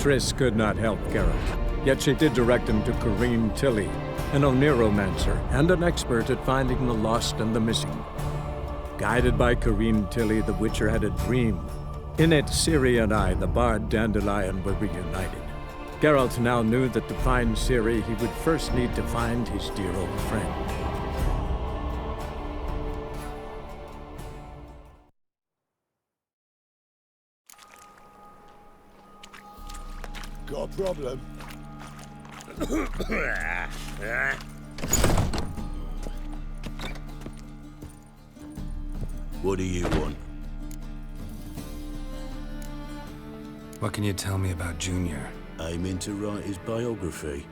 Triss could not help Geralt, yet she did direct him to Corrine Tilly, an Oniromancer and an expert at finding the lost and the missing. Guided by Corrine Tilly, the Witcher had a dream. In it, Ciri and I, the bard Dandelion, were reunited. Geralt now knew that to find Ciri, he would first need to find his dear old friend. Got a problem? What do you want? What can you tell me about Junior? Aiming to write his biography.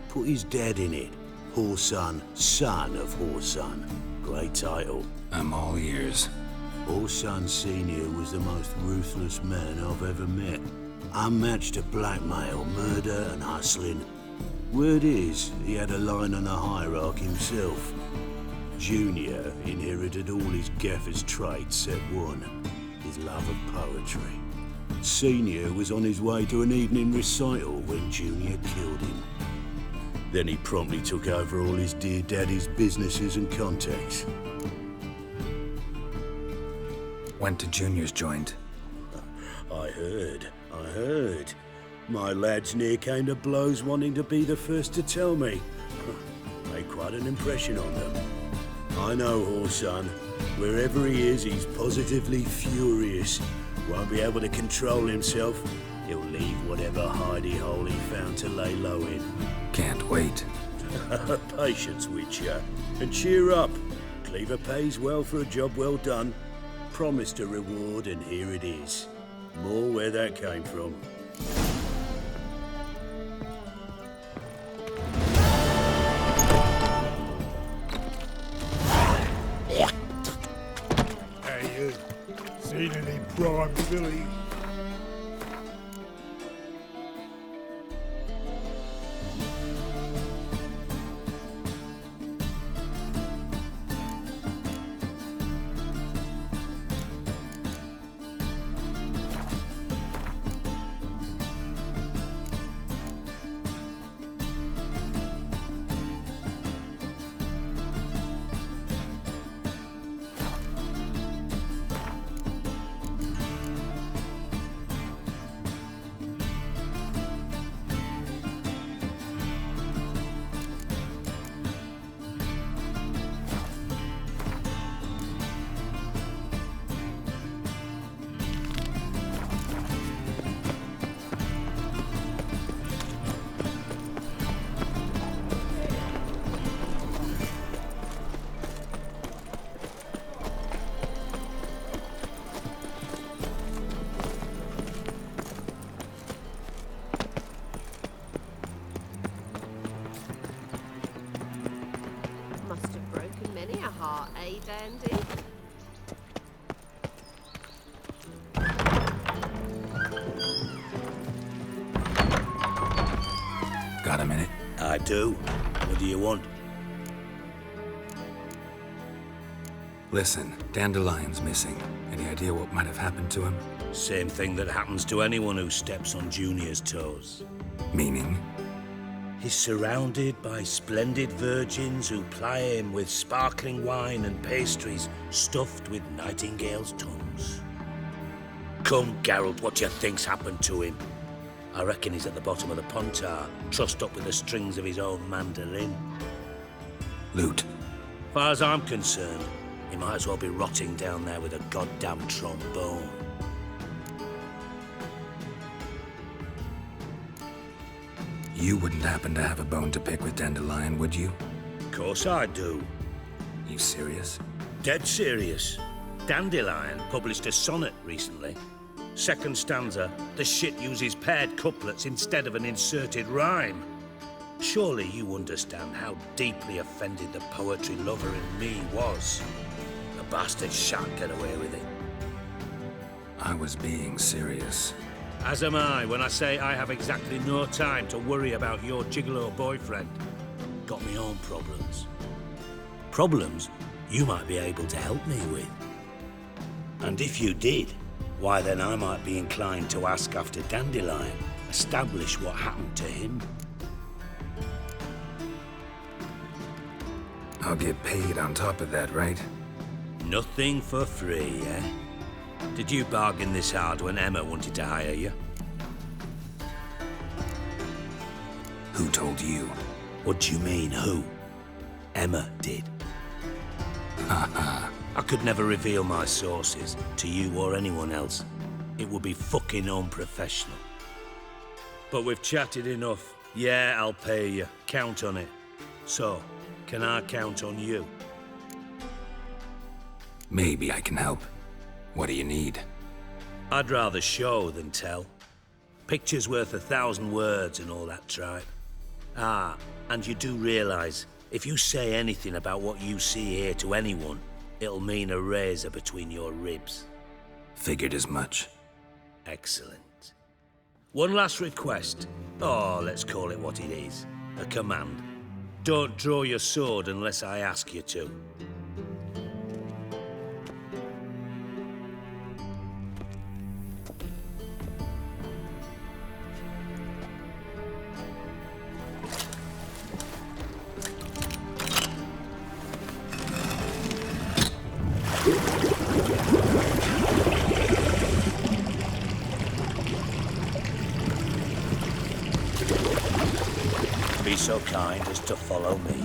Put his dad in it. Whoreson, son of Whoreson. Great title. I'm all ears. Whoreson Sr. was the most ruthless man I've ever met. Unmatched at blackmail, murder and hustling. Word is, he had a line on the hierarchy himself. Junior inherited all his gaffer's traits except one, his love of poetry. Senior was on his way to an evening recital when Junior killed him. Then he promptly took over all his dear daddy's businesses and contacts. Went to Junior's joint. I heard. My lads near came to blows wanting to be the first to tell me. Made quite an impression on them. I know Whoreson. Wherever he is, he's positively furious. Won't be able to control himself. He'll leave whatever hidey hole he found to lay low in. Can't wait. Patience, Witcher. And cheer up. Cleaver pays well for a job well done. Promised a reward, and here it is. More where that came from. Hey, you seen any prime filly? Eh, Dandy? Got a minute? I do. What do you want? Listen, Dandelion's missing. Any idea what might have happened to him? Same thing that happens to anyone who steps on Junior's toes. Meaning? He's surrounded by splendid virgins who ply him with sparkling wine and pastries stuffed with nightingales' tongues. Come, Geralt, what do you think's happened to him? I reckon he's at the bottom of the Pontar, trussed up with the strings of his own mandolin. Loot. Far as I'm concerned, he might as well be rotting down there with a goddamn trombone. You wouldn't happen to have a bone to pick with Dandelion, would you? Of course I do. You serious? Dead serious. Dandelion published a sonnet recently. Second stanza, the shit uses paired couplets instead of an inserted rhyme. Surely you understand how deeply offended the poetry lover in me was. The bastard shan't get away with it. I was being serious. As am I when I say I have exactly no time to worry about your gigolo boyfriend. Got me own problems. Problems you might be able to help me with. And if you did, why then I might be inclined to ask after Dandelion establish what happened to him. I'll get paid on top of that, right? Nothing for free, eh? Did you bargain this hard when Emma wanted to hire you? Who told you? What do you mean, who? Emma did. I could never reveal my sources to you or anyone else. It would be fucking unprofessional. But we've chatted enough. Yeah, I'll pay you. Count on it. So, can I count on you? Maybe I can help. What do you need? I'd rather show than tell. Picture's worth 1,000 words and all that tripe. Ah, and you do realize, if you say anything about what you see here to anyone, it'll mean a razor between your ribs. Figured as much. Excellent. One last request. Oh, let's call it what it is. A command. Don't draw your sword unless I ask you to. Be so kind as to follow me.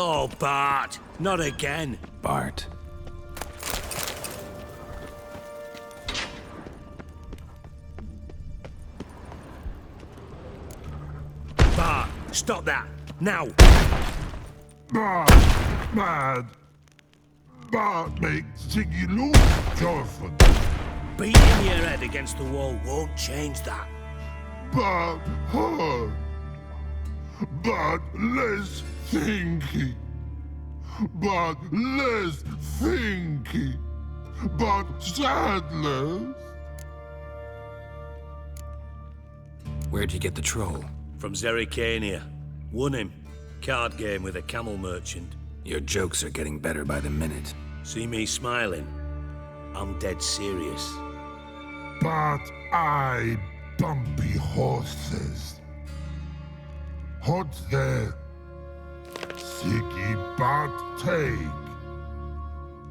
Oh, Bart! Not again! Bart. Bart! Stop that! Now! Bart, mad. Bart makes Ziggy lose, Jorfin. Beating your head against the wall won't change that. Bart hard. Bart less thinky. Bart less thinky. Bart sadless. Where'd you get the troll? From Zerrikania. Won him. Card game with a camel merchant. Your jokes are getting better by the minute. See me smiling? I'm dead serious. But I bumpy horses. Hot there. Siggy but take.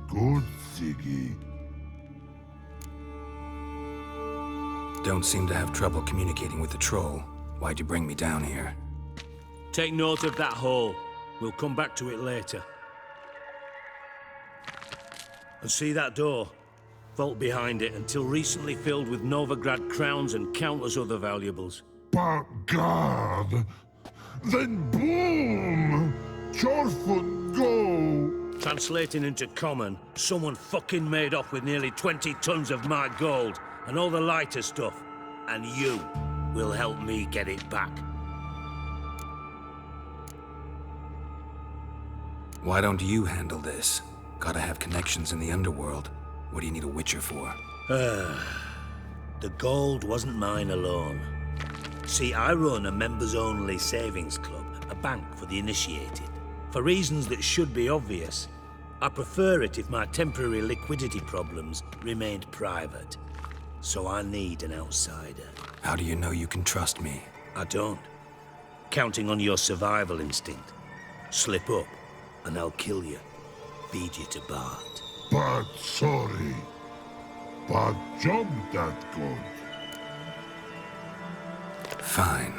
Good Siggy. Don't seem to have trouble communicating with the troll. Why'd you bring me down here? Take note of that hole. We'll come back to it later. And see that door? Vault behind it, until recently filled with Novigrad crowns and countless other valuables. But God, then boom! Jorfut go! Translating into common, someone fucking made off with nearly 20 tons of my gold and all the lighter stuff. And you will help me get it back. Why don't you handle this? Gotta have connections in the underworld. What do you need a witcher for? The gold wasn't mine alone. See, I run a members-only savings club, a bank for the initiated. For reasons that should be obvious, I prefer it if my temporary liquidity problems remained private. So I need an outsider. How do you know you can trust me? I don't. Counting on your survival instinct. Slip up, and I'll kill you. Feed you to Bart. But sorry. But job that good. Fine.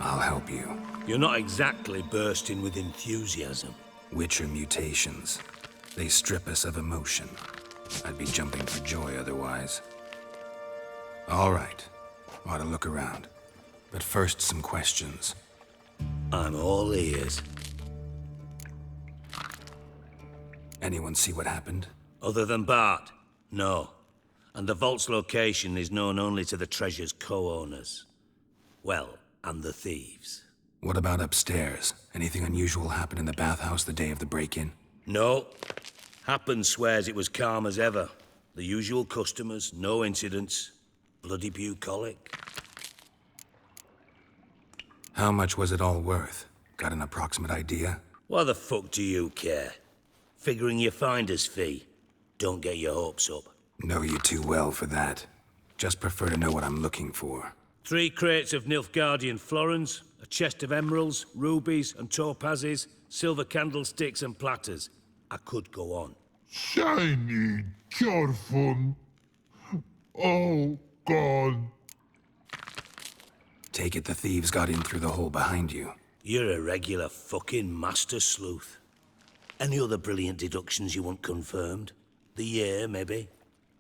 I'll help you. You're not exactly bursting with enthusiasm. Witcher mutations. They strip us of emotion. I'd be jumping for joy otherwise. All right. Ought to look around. But first, some questions. I'm all ears. Anyone see what happened? Other than Bart? No. And the vault's location is known only to the treasure's co-owners. Well, and the thieves. What about upstairs? Anything unusual happen in the bathhouse the day of the break-in? No. Happen swears it was calm as ever. The usual customers, no incidents. Bloody bucolic. How much was it all worth? Got an approximate idea? Why the fuck do you care? Figuring your finder's fee. Don't get your hopes up. Know you too well for that. Just prefer to know what I'm looking for. 3 crates of Nilfgaardian florins, a chest of emeralds, rubies and topazes, silver candlesticks and platters. I could go on. Shiny, careful. All gone. Take it the thieves got in through the hole behind you. You're a regular fucking master sleuth. Any other brilliant deductions you want confirmed? The year, maybe?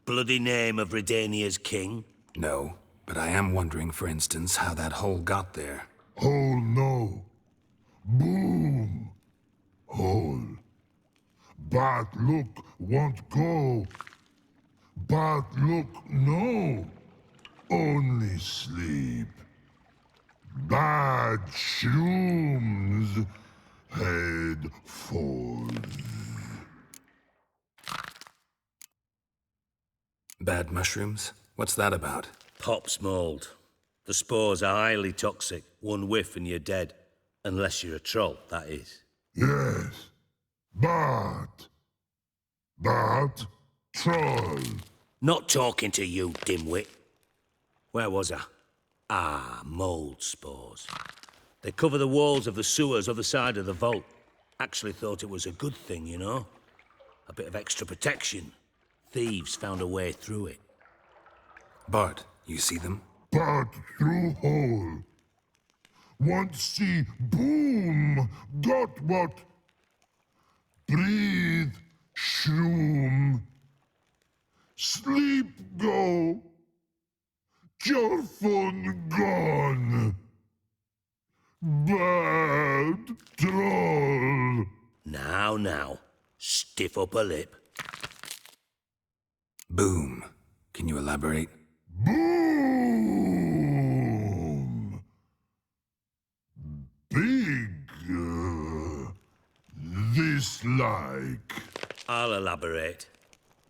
Bloody name of Redania's king? No, but I am wondering, for instance, how that hole got there. Oh no. Boom. Hole. Bad look won't go. Bad look no. Only sleep. Bad shrooms. Head falls. Bad mushrooms? What's that about? Pop's mold. The spores are highly toxic. One whiff and you're dead. Unless you're a troll, that is. Yes. Bad. Bad troll. Not talking to you, dimwit. Where was I? Ah, mold spores. They cover the walls of the sewers other side of the vault. Actually thought it was a good thing, you know? A bit of extra protection. Thieves found a way through it. Bart, you see them? Bad through hole. Want see boom. Got what? Breathe. Shroom. Sleep go. Your phone gone. Bad troll. Now. Stiff upper lip. Boom. Can you elaborate? Boom. Big. This like. I'll elaborate.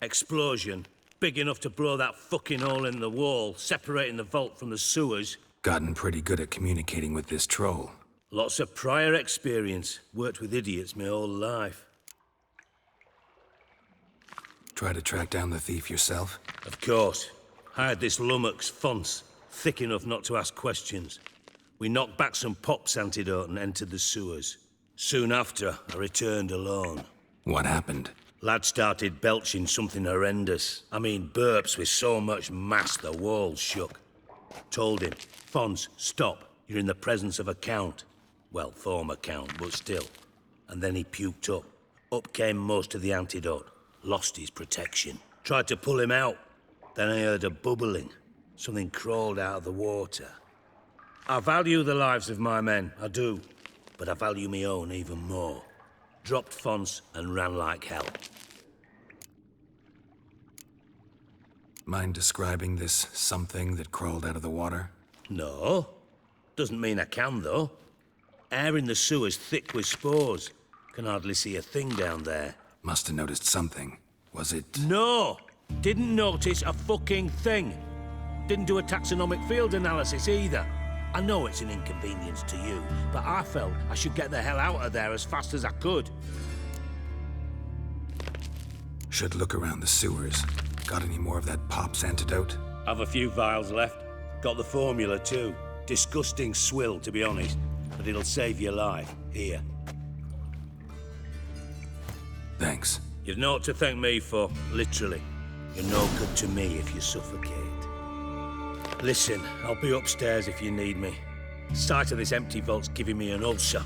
Explosion. Big enough to blow that fucking hole in the wall, separating the vault from the sewers. Gotten pretty good at communicating with this troll. Lots of prior experience. Worked with idiots my whole life. Try to track down the thief yourself? Of course. Hired this lummox, Fons. Thick enough not to ask questions. We knocked back some Pop's antidote and entered the sewers. Soon after, I returned alone. What happened? Lad started belching something horrendous. I mean, burps with so much mass the walls shook. Told him, Fons, stop. You're in the presence of a count. Well, former count, but still. And then he puked up. Up came most of the antidote. Lost his protection. Tried to pull him out. Then I heard a bubbling. Something crawled out of the water. I value the lives of my men, I do. But I value my own even more. Dropped Fons and ran like hell. Mind describing this something that crawled out of the water? No. Doesn't mean I can, though. Air in the sewer's thick with spores. Can hardly see a thing down there. Must have noticed something. Was it... No! Didn't notice a fucking thing. Didn't do a taxonomic field analysis either. I know it's an inconvenience to you, but I felt I should get the hell out of there as fast as I could. Should look around the sewers. Got any more of that Pop's antidote? Have a few vials left. Got the formula too. Disgusting swill, to be honest. But it'll save your life. Here. Thanks. You've naught to thank me for, literally. You're no good to me if you suffocate. Listen, I'll be upstairs if you need me. Sight of this empty vault's giving me an ulcer.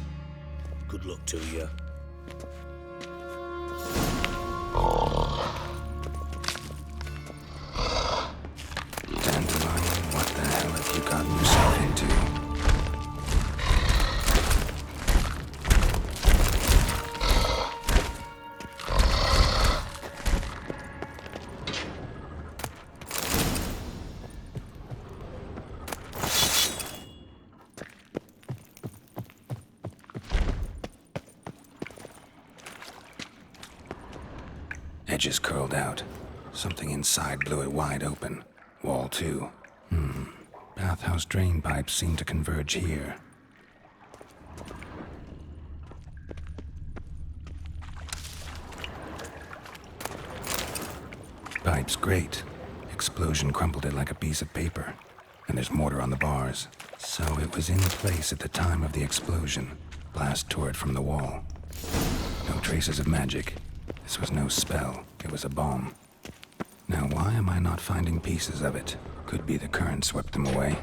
Good luck to you. Dandelion, what the hell have you gotten yourself into? Edges curled out. Something inside blew it wide open. Wall too. Bathhouse drain pipes seem to converge here. Pipe's great. Explosion crumpled it like a piece of paper. And there's mortar on the bars. So it was in place at the time of the explosion. Blast tore it from the wall. No traces of magic. This was no spell. It was a bomb. Now why am I not finding pieces of it? Could be the current swept them away.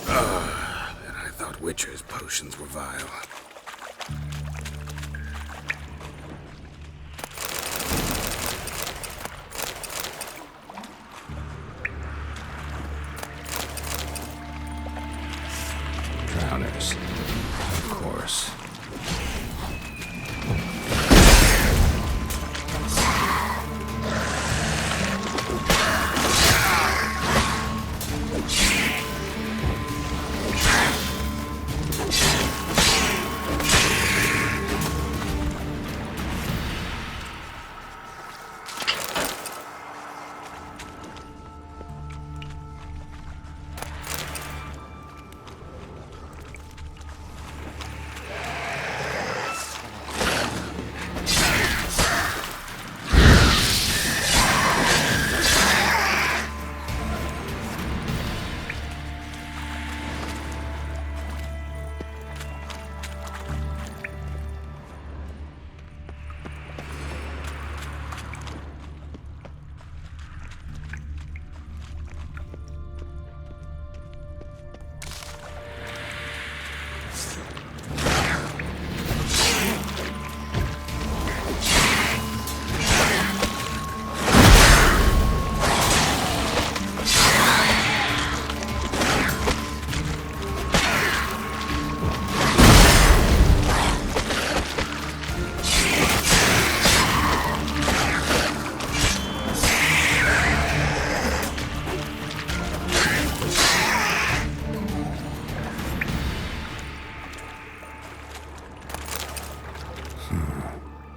And I thought Witcher's potions were vile. Drowners. Of course.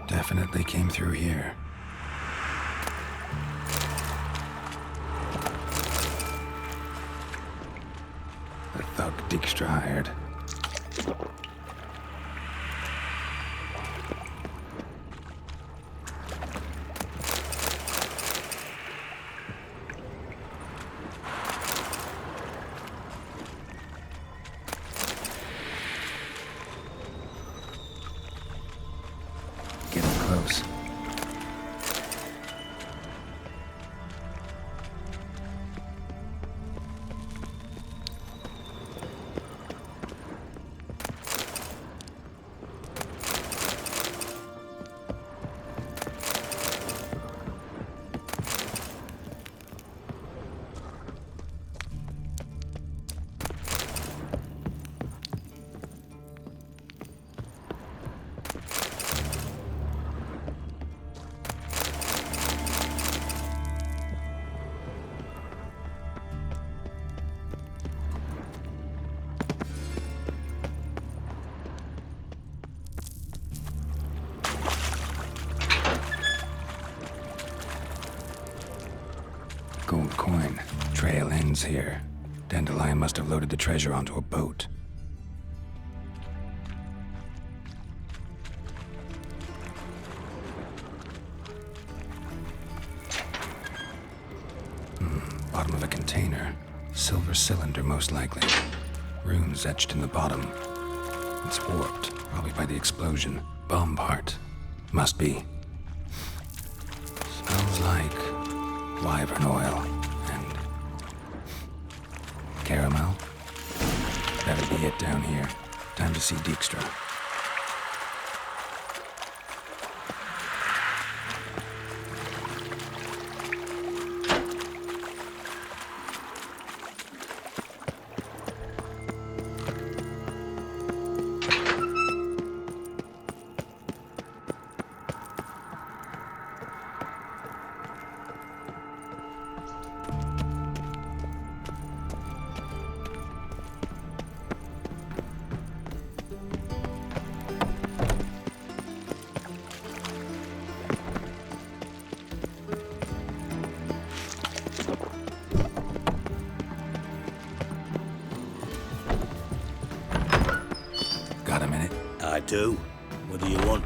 Definitely came through here. The thug Dijkstrahired. Getting close. Gold coin. Trail ends here. Dandelion must have loaded the treasure onto a boat. Bottom of a container. Silver cylinder, most likely. Runes etched in the bottom. It's warped, probably by the explosion. Bomb part. Must be. Smells like wyvern oil and caramel. That'll be it down here. Time to see Dijkstra. Got a minute? I do. What do you want?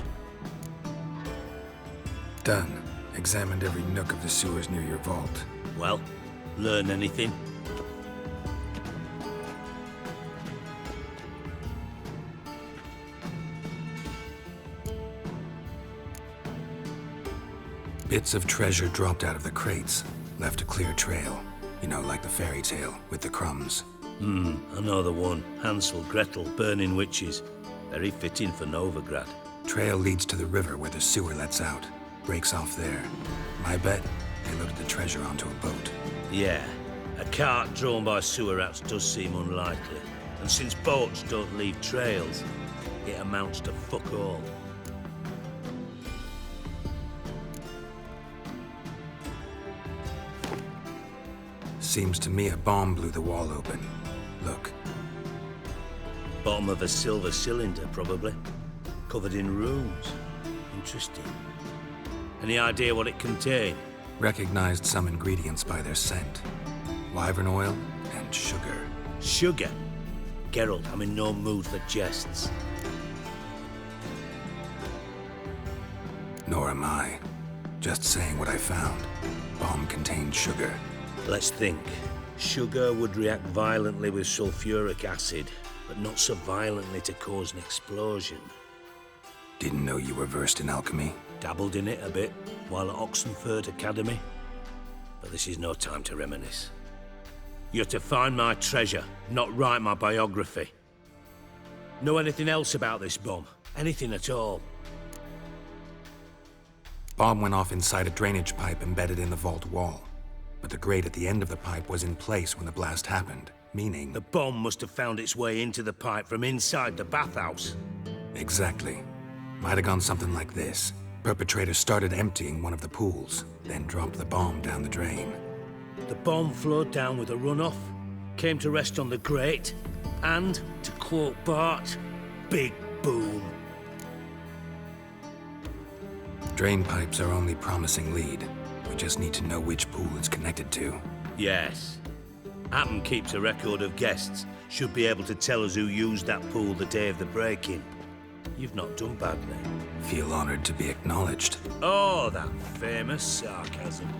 Done. Examined every nook of the sewers near your vault. Well, learn anything? Bits of treasure dropped out of the crates. Left a clear trail. You know, like the fairy tale, with the crumbs. I know the one. Hansel, Gretel, burning witches. Very fitting for Novigrad. Trail leads to the river where the sewer lets out. Breaks off there. My bet, they loaded the treasure onto a boat. Yeah, a cart drawn by sewer rats does seem unlikely. And since boats don't leave trails, it amounts to fuck all. Seems to me a bomb blew the wall open. Look, Bottom of a silver cylinder, probably. Covered in runes. Interesting. Any idea what it contained? recognized some ingredients by their scent. Wyvern oil and sugar. Sugar? Geralt, I'm in no mood for jests. Nor am I. Just saying what I found. Bomb contained sugar. Let's think. Sugar would react violently with sulfuric acid, but not so violently to cause an explosion. Didn't know you were versed in alchemy. Dabbled in it a bit while at Oxenford Academy. But this is no time to reminisce. You're to find my treasure, not write my biography. Know anything else about this bomb? Anything at all? Bomb went off inside a drainage pipe embedded in the vault wall. But the grate at the end of the pipe was in place when the blast happened, meaning... The bomb must have found its way into the pipe from inside the bathhouse. Exactly. Might have gone something like this. Perpetrator started emptying one of the pools, then dropped the bomb down the drain. The bomb flowed down with a runoff, came to rest on the grate, and, to quote Bart, big boom. Drain pipes are only promising lead. We just need to know which pool it's connected to. Yes. Appen keeps a record of guests. Should be able to tell us who used that pool the day of the break-in. You've not done badly. Feel honored to be acknowledged. Oh, that famous sarcasm.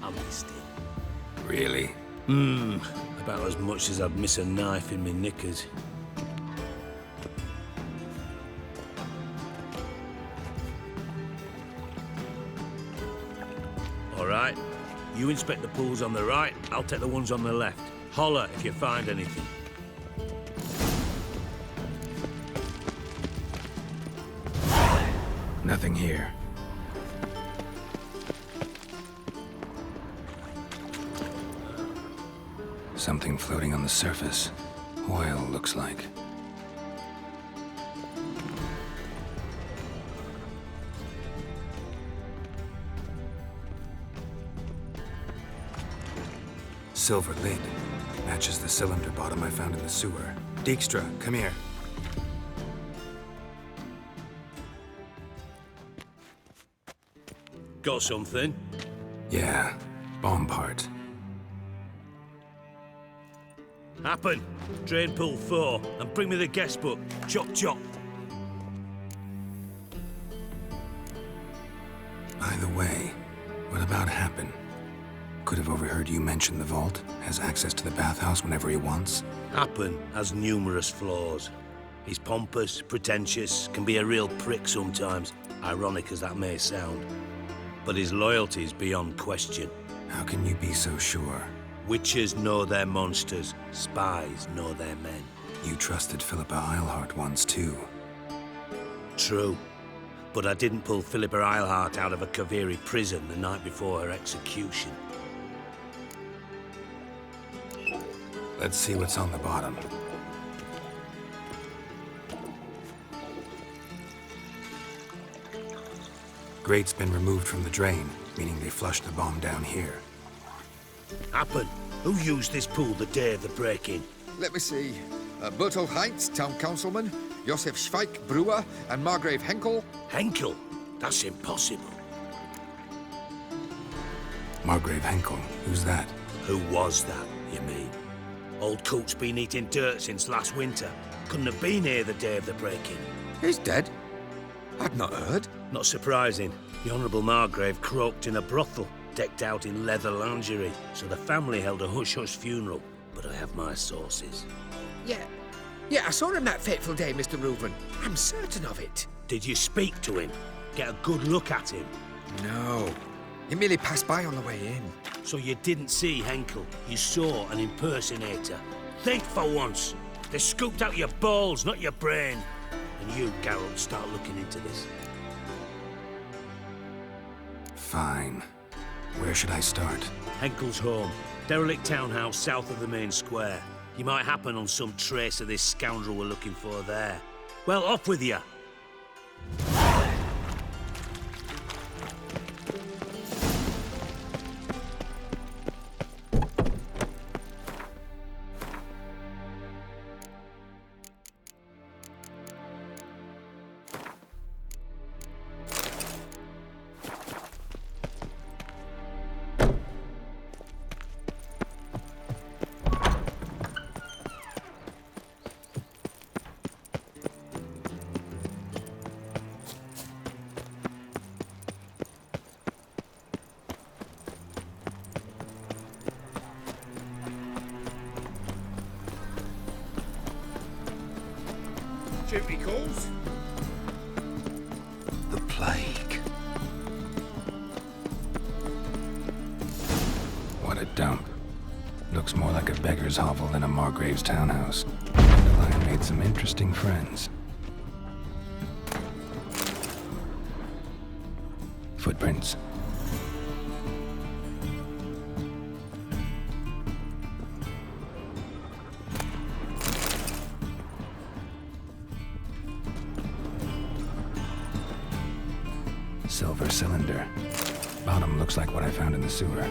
I missed it. Really? About as much as I'd miss a knife in me knickers. All right. You inspect the pools on the right, I'll take the ones on the left. Holler if you find anything. Nothing here. Something floating on the surface. Oil, looks like. Silver lid. Matches the cylinder bottom I found in the sewer. Dijkstra, come here. Got something? Yeah, bomb part. Happen. Drain pool 4, and bring me the guest book. Chop chop. By the way, what about Happen? Could have overheard you mention the vault. Has access to the bathhouse whenever he wants. Happen has numerous flaws. He's pompous, pretentious, can be a real prick sometimes, ironic as that may sound. But his loyalty is beyond question. How can you be so sure? Witches know their monsters, spies know their men. You trusted Philippa Eilhart once too. True. But I didn't pull Philippa Eilhart out of a Kaviri prison the night before her execution. Let's see what's on the bottom. Grate's been removed from the drain, meaning they flushed the bomb down here. Happen. Who used this pool the day of the break-in? Let me see. Bertolt Heinz, town councilman, Josef Schweik, brewer, and Margrave Henkel. Henkel? That's impossible. Margrave Henkel? Who's that? Who was that, you mean? Old coot's been eating dirt since last winter. Couldn't have been here the day of the break-in. He's dead? I'd not heard. Not surprising. The Honourable Margrave croaked in a brothel, decked out in leather lingerie, so the family held a hush-hush funeral. But I have my sources. Yeah, I saw him that fateful day, Mr. Reuben. I'm certain of it. Did you speak to him? Get a good look at him? No. He merely passed by on the way in. So you didn't see Henkel, you saw an impersonator. Think for once. They scooped out your balls, not your brain. And you, Geralt, start looking into this. Fine. Where should I start? Henkel's home. Derelict townhouse south of the main square. You might happen on some trace of this scoundrel we're looking for there. Well, off with you. Duty calls. The plague. What a dump. Looks more like a beggar's hovel than a Margrave's townhouse. Dandelion made some interesting friends. Footprints. Silver cylinder. Bottom looks like what I found in the sewer.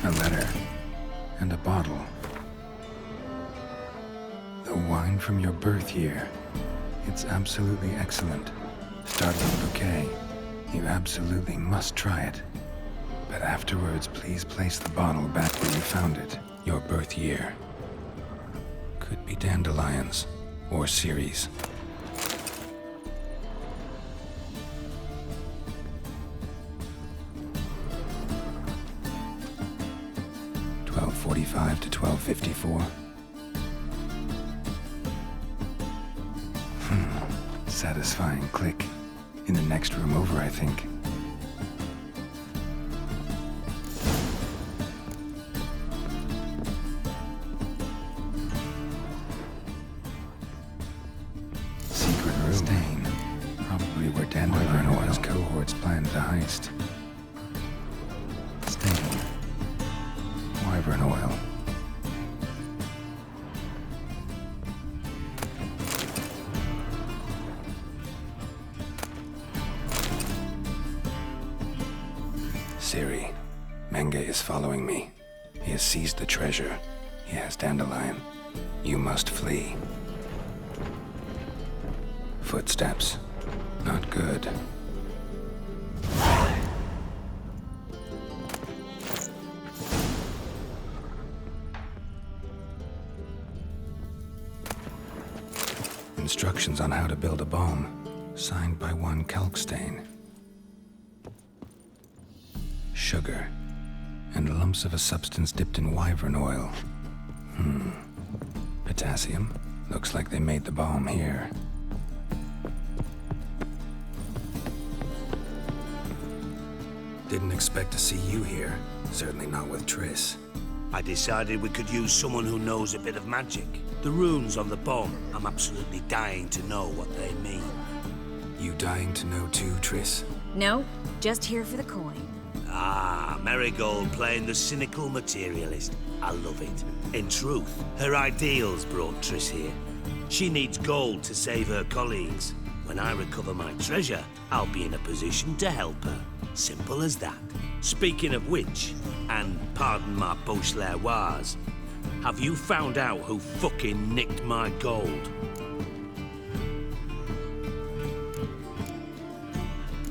A letter. And a bottle. The wine from your birth year. It's absolutely excellent. Startling bouquet. You absolutely must try it. But afterwards, please place the bottle back where you found it. Your birth year. Could be dandelions. Or Ceres. .45 to 12:54. Satisfying click. In the next room over, I think. Secret room. Stain. Probably where Dandelion and his cohorts planned the heist. Stain. Wyvern oil. Ciri, Menge is following me. He has seized the treasure. He has Dandelion. You must flee. Footsteps. Not good. Instructions on how to build a bomb, signed by one Kalkstain. Sugar, and lumps of a substance dipped in wyvern oil. Potassium? Looks like they made the bomb here. Didn't expect to see you here. Certainly not with Triss. I decided we could use someone who knows a bit of magic. The runes on the bomb, I'm absolutely dying to know what they mean. You dying to know too, Triss? No, just here for the coin. Ah, Marigold playing the cynical materialist. I love it. In truth, her ideals brought Triss here. She needs gold to save her colleagues. When I recover my treasure, I'll be in a position to help her. Simple as that. Speaking of which, and pardon my Beauclervoise, have you found out who fucking nicked my gold?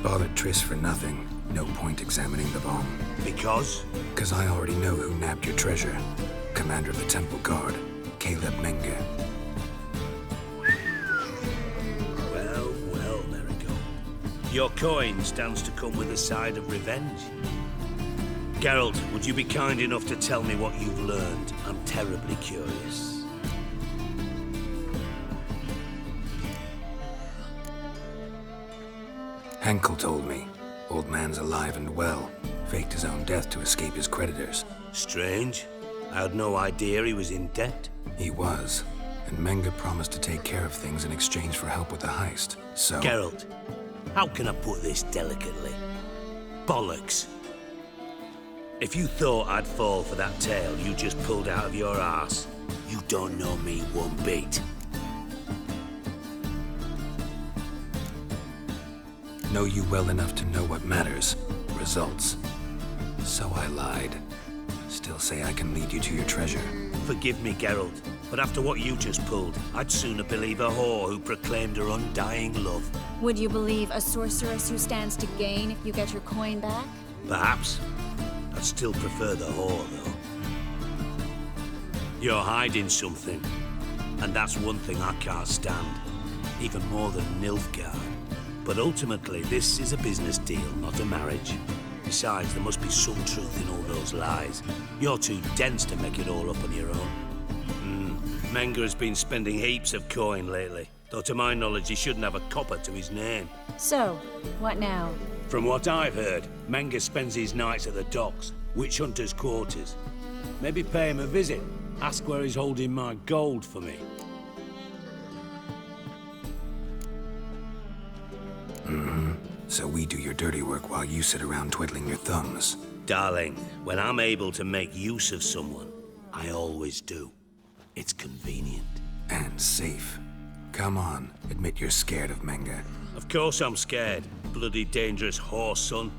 Bothered Triss for nothing. No point examining the bomb. Because? Because I already know who nabbed your treasure. Commander of the Temple Guard, Caleb Menge. Well, well, Marigold. Your coin stands to come with a side of revenge. Geralt, would you be kind enough to tell me what you've learned? I'm terribly curious. Henkel told me. Old man's alive and well. Faked his own death to escape his creditors. Strange. I had no idea he was in debt. He was. And Menge promised to take care of things in exchange for help with the heist. So... Geralt, how can I put this delicately? Bollocks. If you thought I'd fall for that tale you just pulled out of your arse, you don't know me one bit. Know you well enough to know what matters. Results. So I lied. Still say I can lead you to your treasure. Forgive me, Geralt, but after what you just pulled, I'd sooner believe a whore who proclaimed her undying love. Would you believe a sorceress who stands to gain if you get your coin back? Perhaps. I'd still prefer the whore, though. You're hiding something, and that's one thing I can't stand, even more than Nilfgaard. But ultimately, this is a business deal, not a marriage. Besides, there must be some truth in all those lies. You're too dense to make it all up on your own. Menge has been spending heaps of coin lately, though to my knowledge he shouldn't have a copper to his name. So, what now? From what I've heard, Menge spends his nights at the docks, witch hunters' quarters. Maybe pay him a visit. Ask where he's holding my gold for me. So we do your dirty work while you sit around twiddling your thumbs. Darling, when I'm able to make use of someone, I always do. It's convenient. And safe. Come on, admit you're scared of Menge. Of course I'm scared. Bloody dangerous whore, son.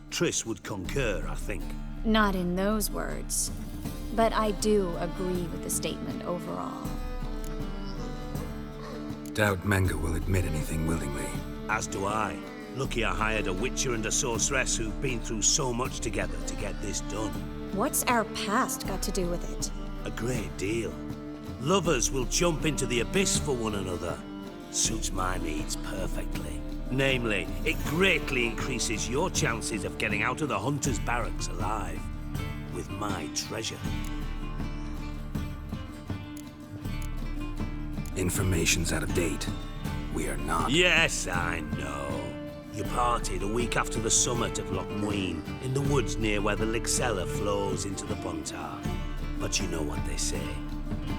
Triss would concur, I think. Not in those words. But I do agree with the statement overall. Doubt Menge will admit anything willingly. As do I. Lucky I hired a witcher and a sorceress who've been through so much together to get this done. What's our past got to do with it? A great deal. Lovers will jump into the abyss for one another. Suits my needs perfectly. Namely, it greatly increases your chances of getting out of the hunter's barracks alive. With my treasure. Information's out of date. We are not. Yes, I know. You partied a week after the summit of Loch Muin, in the woods near where the Lixella flows into the Pontar. But you know what they say.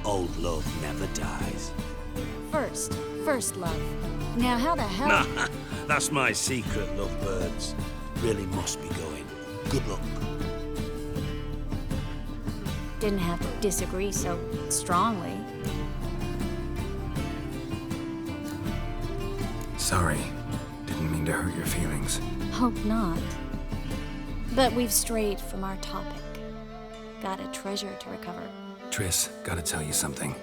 Old love never dies. First love. Now how the hell... That's my secret, lovebirds. Really must be going. Good luck. Didn't have to disagree so strongly. Sorry. Didn't mean to hurt your feelings. Hope not. But we've strayed from our topic. Got a treasure to recover. Triss, gotta tell you something.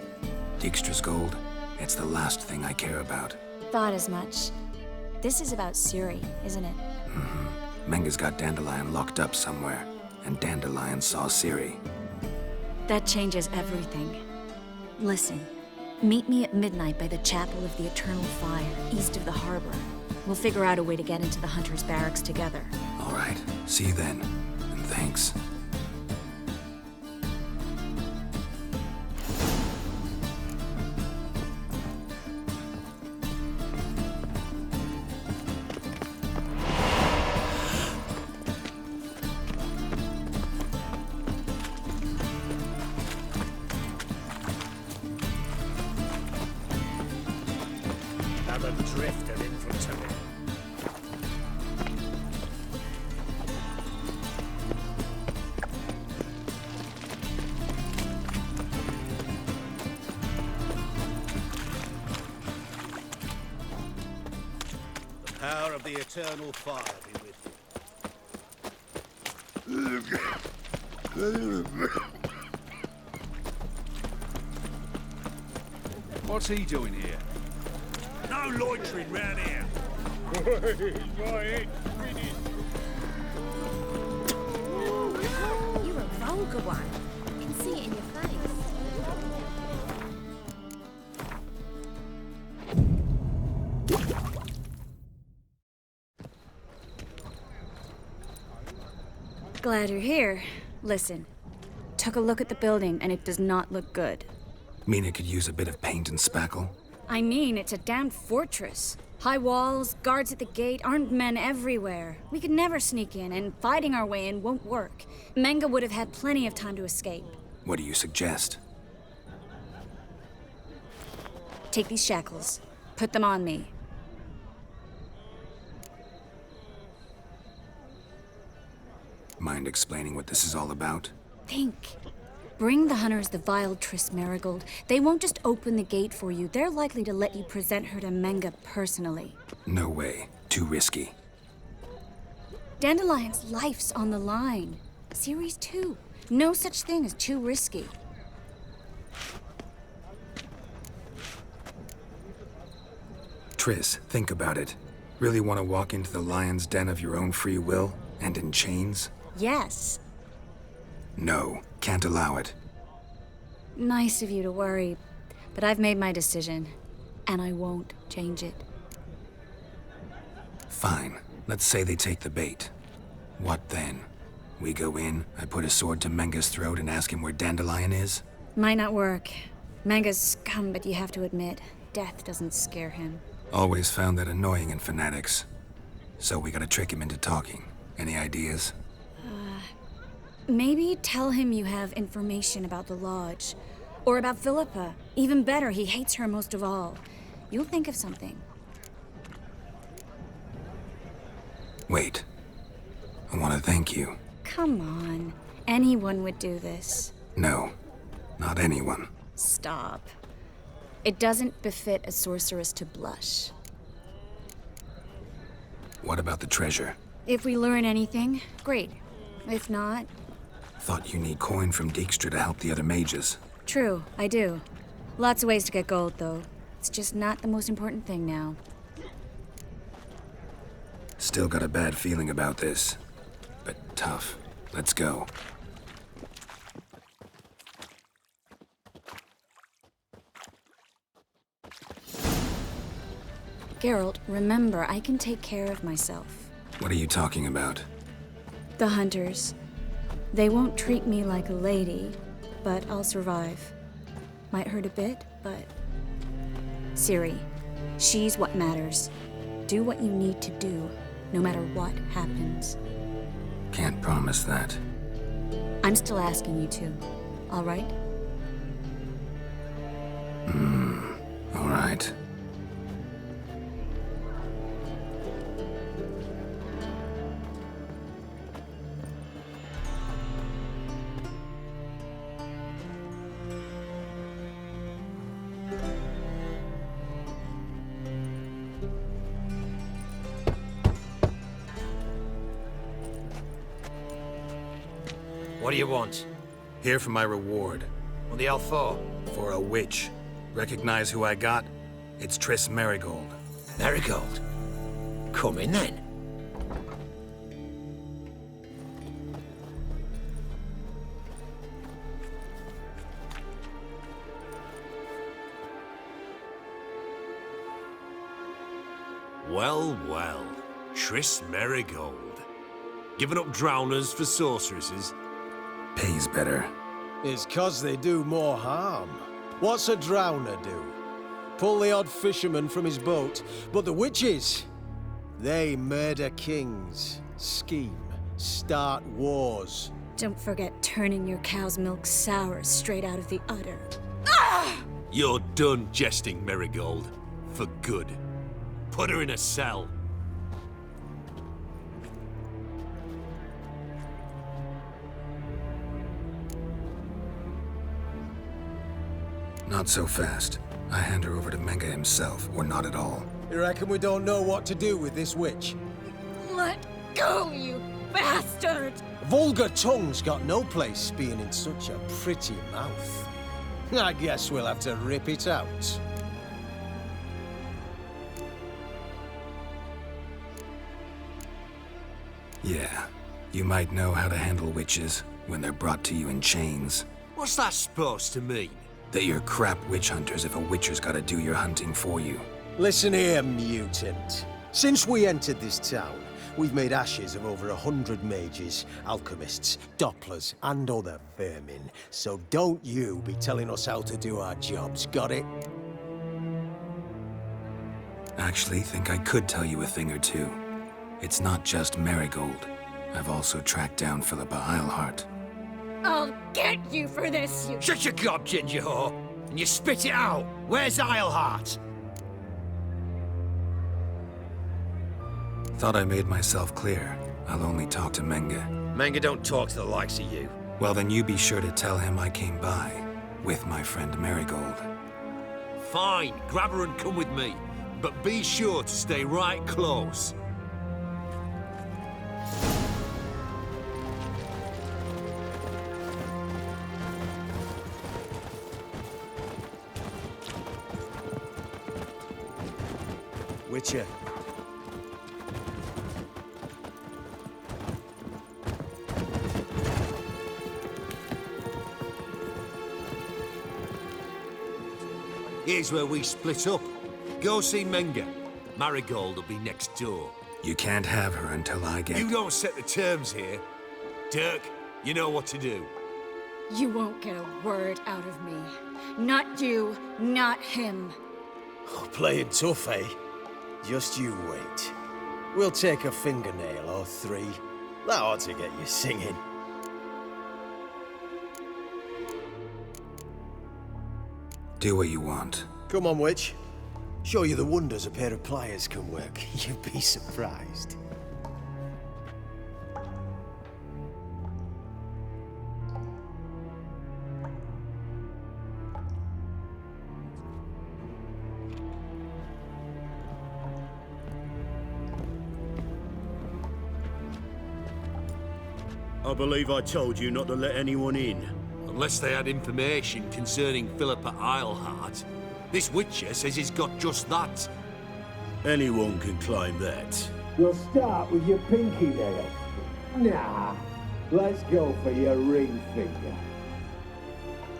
Dijkstra's gold, it's the last thing I care about. Thought as much. This is about Ciri, isn't it? Menga's got Dandelion locked up somewhere, and Dandelion saw Ciri. That changes everything. Listen, meet me at midnight by the Chapel of the Eternal Fire, east of the harbor. We'll figure out a way to get into the Hunter's barracks together. All right, see you then, and thanks. Haven't drifted infantry. The power of the eternal fire be with What's he doing here? No loitering round here. My head finished. You're a vulgar one. I can see it in your face. Glad you're here. Listen, took a look at the building and it does not look good. Mean it could use a bit of paint and spackle? I mean, it's a damned fortress. High walls, guards at the gate, armed men everywhere. We could never sneak in, and fighting our way in won't work. Menga would have had plenty of time to escape. What do you suggest? Take these shackles. Put them on me. Mind explaining what this is all about? Think. Bring the hunters the vile Triss Marigold. They won't just open the gate for you. They're likely to let you present her to Menga personally. No way. Too risky. Dandelion's life's on the line. Series 2. No such thing as too risky. Triss, think about it. Really want to walk into the lion's den of your own free will? And in chains? Yes. No, can't allow it. Nice of you to worry, but I've made my decision, and I won't change it. Fine. Let's say they take the bait. What then? We go in, I put a sword to Menga's throat and ask him where Dandelion is? Might not work. Menga's scum, but you have to admit, death doesn't scare him. Always found that annoying in fanatics. So we gotta trick him into talking. Any ideas? Maybe tell him you have information about the Lodge. Or about Philippa. Even better, he hates her most of all. You'll think of something. Wait. I want to thank you. Come on. Anyone would do this. No, not anyone. Stop. It doesn't befit a sorceress to blush. What about the treasure? If we learn anything, great. If not, Thought you need coin from Dijkstra to help the other mages. true, I do. Lots of ways to get gold, though. It's just not the most important thing now. Still got a bad feeling about this. But tough. Let's go. Geralt, remember, I can take care of myself. What are you talking about? The hunters. They won't treat me like a lady, but I'll survive. Might hurt a bit, but... Ciri, she's what matters. Do what you need to do, no matter what happens. Can't promise that. I'm still asking you to, all right? All right. What do you want? Here for my reward. What the hell for? For a witch. Recognize who I got? It's Triss Merigold. Marigold. Come in then. Well, well. Triss Merigold. Giving up drowners for sorceresses? Pays better. It's 'cause they do more harm. What's a drowner do? Pull the odd fisherman from his boat. But the witches, they murder kings, scheme, start wars. Don't forget turning your cow's milk sour straight out of the udder. You're done jesting, Merigold. For good. Put her in a cell. Not so fast. I hand her over to Menge himself, or not at all. You reckon we don't know what to do with this witch? Let go, you bastard! Vulgar tongue's got no place being in such a pretty mouth. I guess we'll have to rip it out. Yeah, you might know how to handle witches when they're brought to you in chains. What's that supposed to mean? That you're crap witch hunters if a witcher's gotta do your hunting for you. Listen here, mutant. Since we entered this town, we've made ashes of over 100 mages, alchemists, dopplers, and other vermin. So don't you be telling us how to do our jobs, got it? Actually, think I could tell you a thing or two. It's not just Merigold. I've also tracked down Philippa Eilhart. I'll get you for this, you... Shut your gob, ginger whore, and you spit it out. Where's Eilhart? Thought I made myself clear. I'll only talk to Menge. Menge don't talk to the likes of you. Well, then you be sure to tell him I came by with my friend Merigold. Fine, grab her and come with me. But be sure to stay right close. Witcher. Here's where we split up. Go see Menge. Marigold will be next door. You can't have her until I get... You don't set the terms here. Dirk, you know what to do. You won't get a word out of me. Not you, not him. Oh, playing tough, eh? Just you wait. We'll take a fingernail or three. That ought to get you singing. Do what you want. Come on, witch. Show you the wonders a pair of pliers can work. You'd be surprised. I believe I told you not to let anyone in. Unless they had information concerning Philippa Eilhart. This Witcher says he's got just that. Anyone can claim that. You'll start with your pinky nail. Nah, let's go for your ring finger.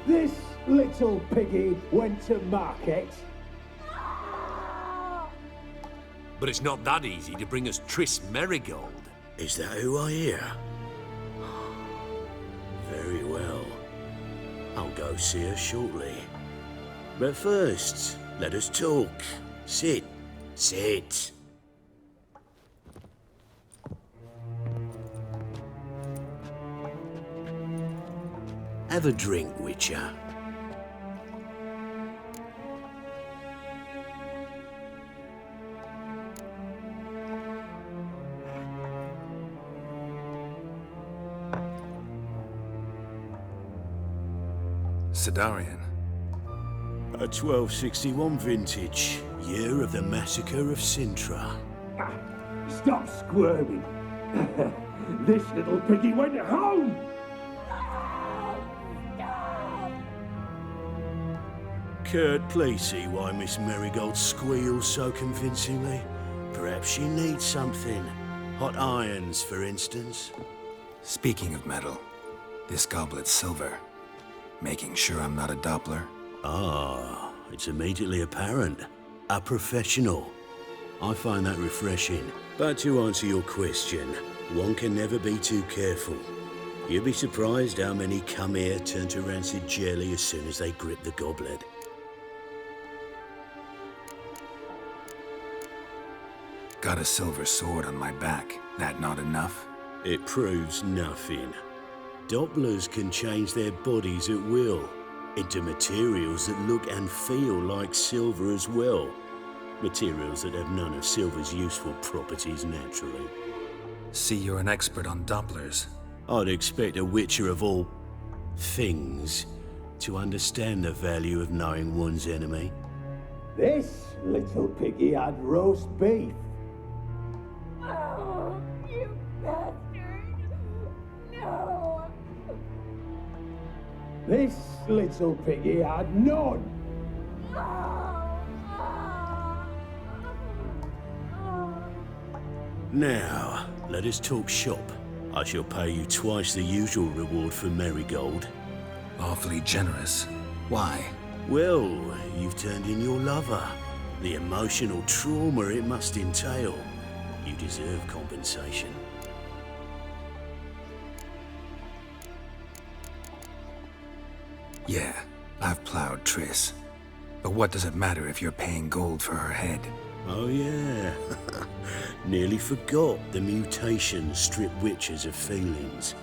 This little piggy went to market. But it's not that easy to bring us Triss Merigold. Is that who I hear? Very well. I'll go see her shortly. But first, let us talk. Sit. Sit. Have a drink, Witcher. Sidarian. A 1261 vintage, year of the massacre of Sintra. Stop squirming. This little piggy went home. Kurt, please see why Miss Marigold squeals so convincingly. Perhaps she needs something. Hot irons, for instance. Speaking of metal, this goblet's silver. Making sure I'm not a Doppler? Ah, it's immediately apparent. A professional. I find that refreshing. But to answer your question, one can never be too careful. You'd be surprised how many come here turn to rancid jelly as soon as they grip the goblet. Got a silver sword on my back. That not enough? It proves nothing. Dopplers can change their bodies at will into materials that look and feel like silver as well. Materials that have none of silver's useful properties naturally. See, you're an expert on Dopplers. I'd expect a witcher of all things to understand the value of knowing one's enemy. This little piggy had roast beef. Oh, you bastard! No! This little piggy had none. Now, let us talk shop. I shall pay you twice the usual reward for Marigold. Awfully generous. Why? Well, you've turned in your lover. The emotional trauma it must entail. You deserve compensation. Yeah, I've plowed Triss. But what does it matter if you're paying gold for her head? Oh yeah. Nearly forgot the mutations strip witches of feelings.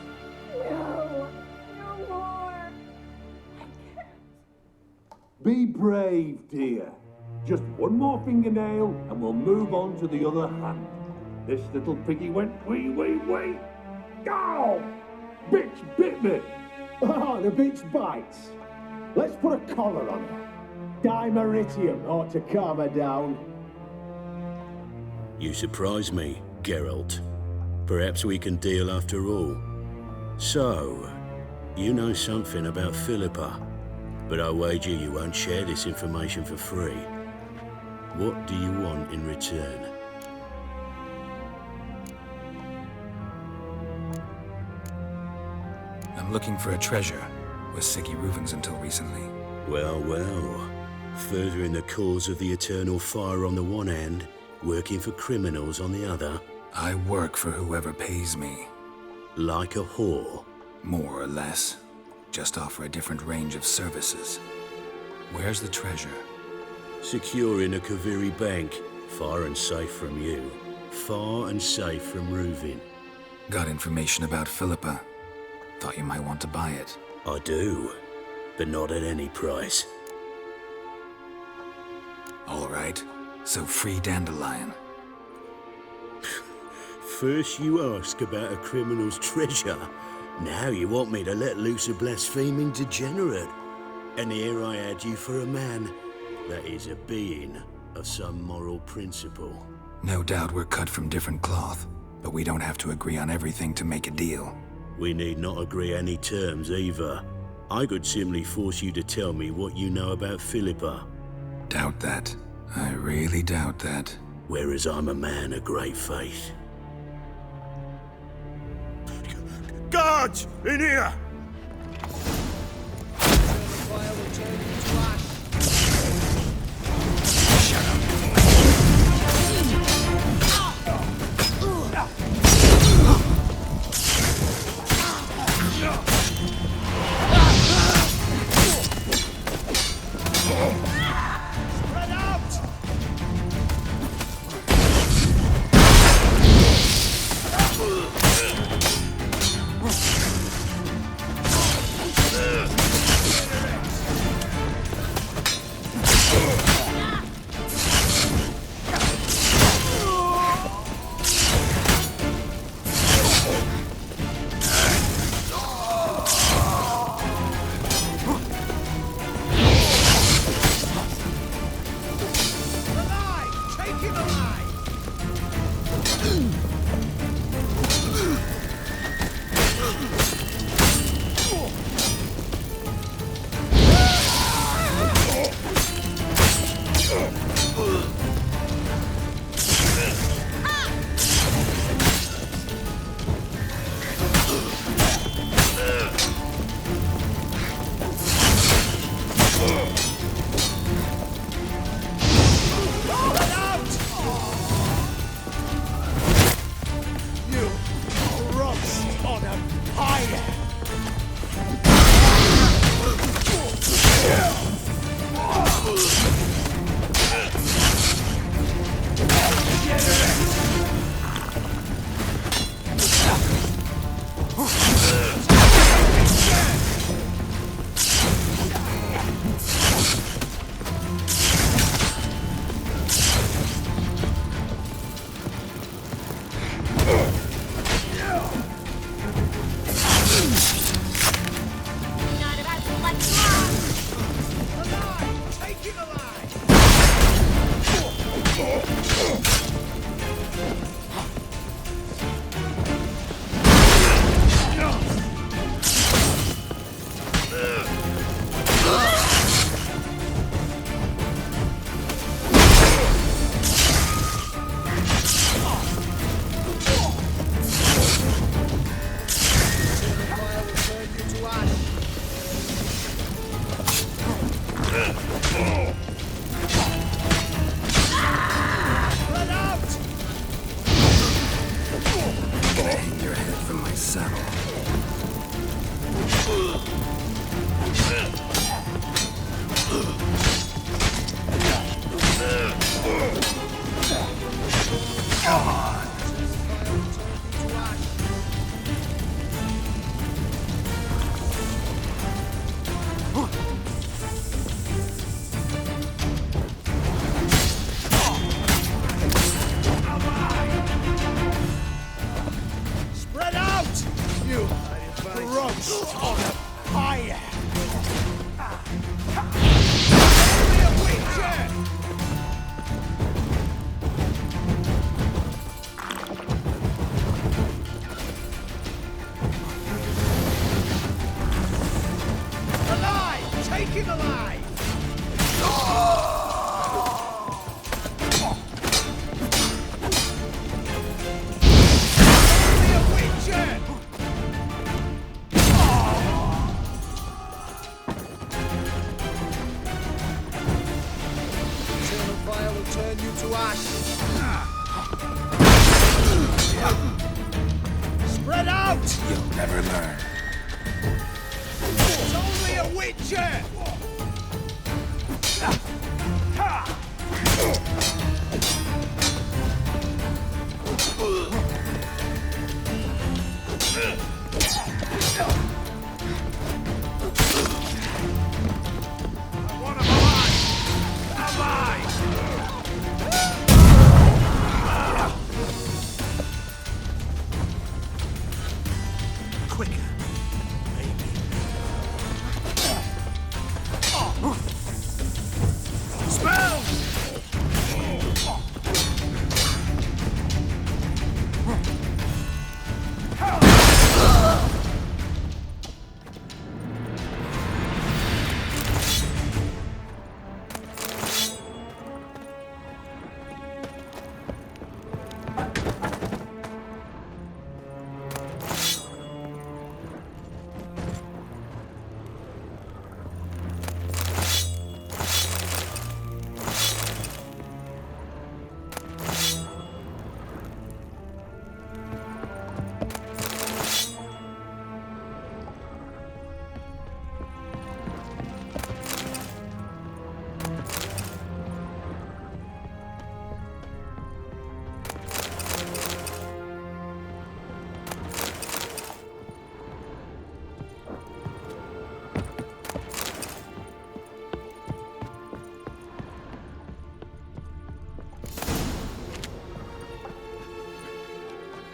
No! No more! Be brave, dear. Just one more fingernail and we'll move on to the other hand. This little piggy went wee. Ow! Bitch bit me! Ah, the bitch bites. Let's put a collar on her. Dimeritium ought to calm her down. You surprise me, Geralt. Perhaps we can deal after all. So, you know something about Philippa, but I wager you won't share this information for free. What do you want in return? I'm looking for a treasure. Was Siggy Reuven's until recently. Well. Furthering the cause of the eternal fire on the one hand, working for criminals on the other. I work for whoever pays me. Like a whore. More or less. Just offer a different range of services. Where's the treasure? Secure in a Kaviri bank. Far and safe from you. Far and safe from Reuven. Got information about Philippa. Thought you might want to buy it. I do. But not at any price. All right. So free Dandelion. First you ask about a criminal's treasure. Now you want me to let loose a blaspheming degenerate. And here I had you for a man. That is a being of some moral principle. No doubt we're cut from different cloth, but we don't have to agree on everything to make a deal. We need not agree any terms either. I could simply force you to tell me what you know about Philippa. Doubt that. I really doubt that. Whereas I'm a man of great faith. Guards! In here!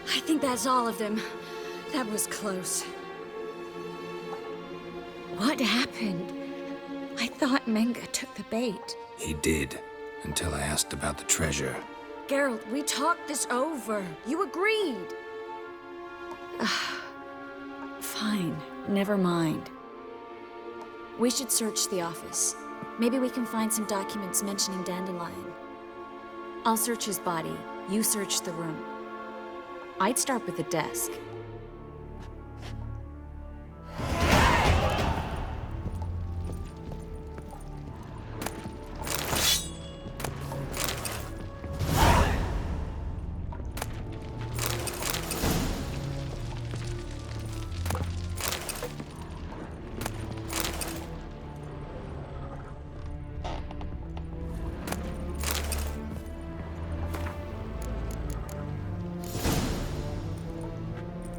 I think that's all of them. That was close. What happened? I thought Menga took the bait. He did, until I asked about the treasure. Geralt, we talked this over. You agreed. Fine, never mind. We should search the office. Maybe we can find some documents mentioning Dandelion. I'll search his body. You search the room. I'd start with the desk.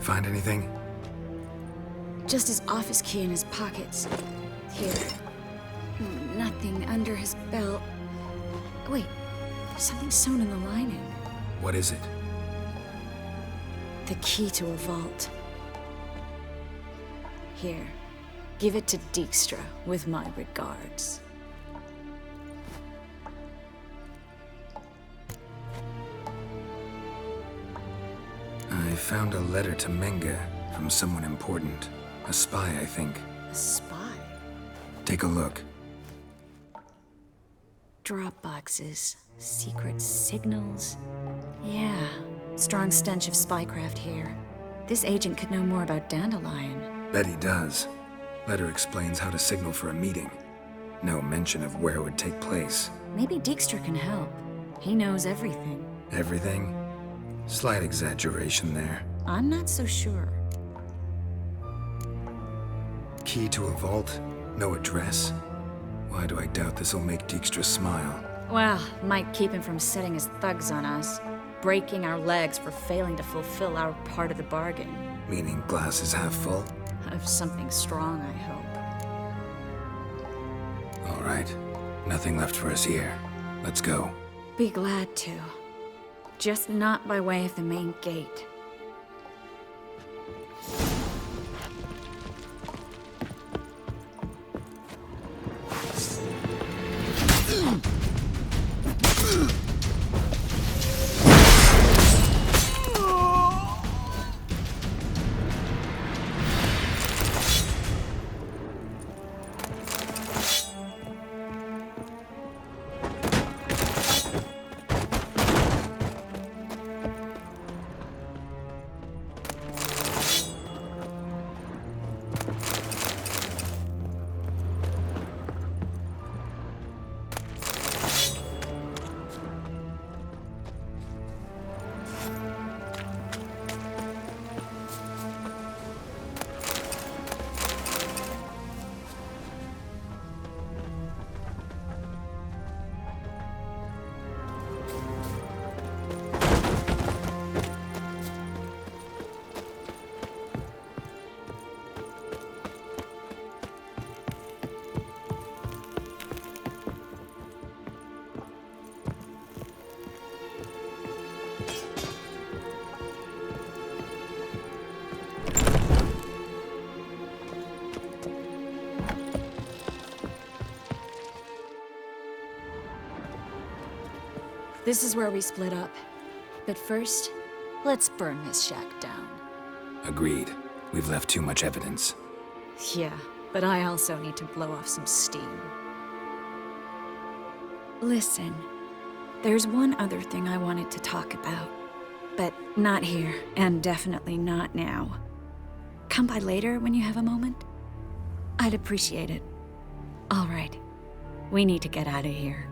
Find anything? Just his office key in his pockets. Here. Nothing under his belt. Wait, there's something sewn in the lining. What is it? The key to a vault. Here, give it to Dijkstra with my regards. I found a letter to Menge from someone important. A spy, I think. A spy? Take a look. Drop boxes, secret signals. Yeah, strong stench of spycraft here. This agent could know more about Dandelion. Bet he does. Letter explains how to signal for a meeting. No mention of where it would take place. Maybe Dijkstra can help. He knows everything. Everything? Slight exaggeration there. I'm not so sure. Key to a vault? No address? Why do I doubt this'll make Dijkstra smile? Well, might keep him from setting his thugs on us. Breaking our legs for failing to fulfill our part of the bargain. Meaning glass is half full? Of something strong, I hope. All right. Nothing left for us here. Let's go. Be glad to. Just not by way of the main gate. This is where we split up. But first, let's burn this shack down. Agreed. We've left too much evidence. Yeah, but I also need to blow off some steam. Listen, there's one other thing I wanted to talk about. But not here, and definitely not now. Come by later when you have a moment? I'd appreciate it. All right. We need to get out of here.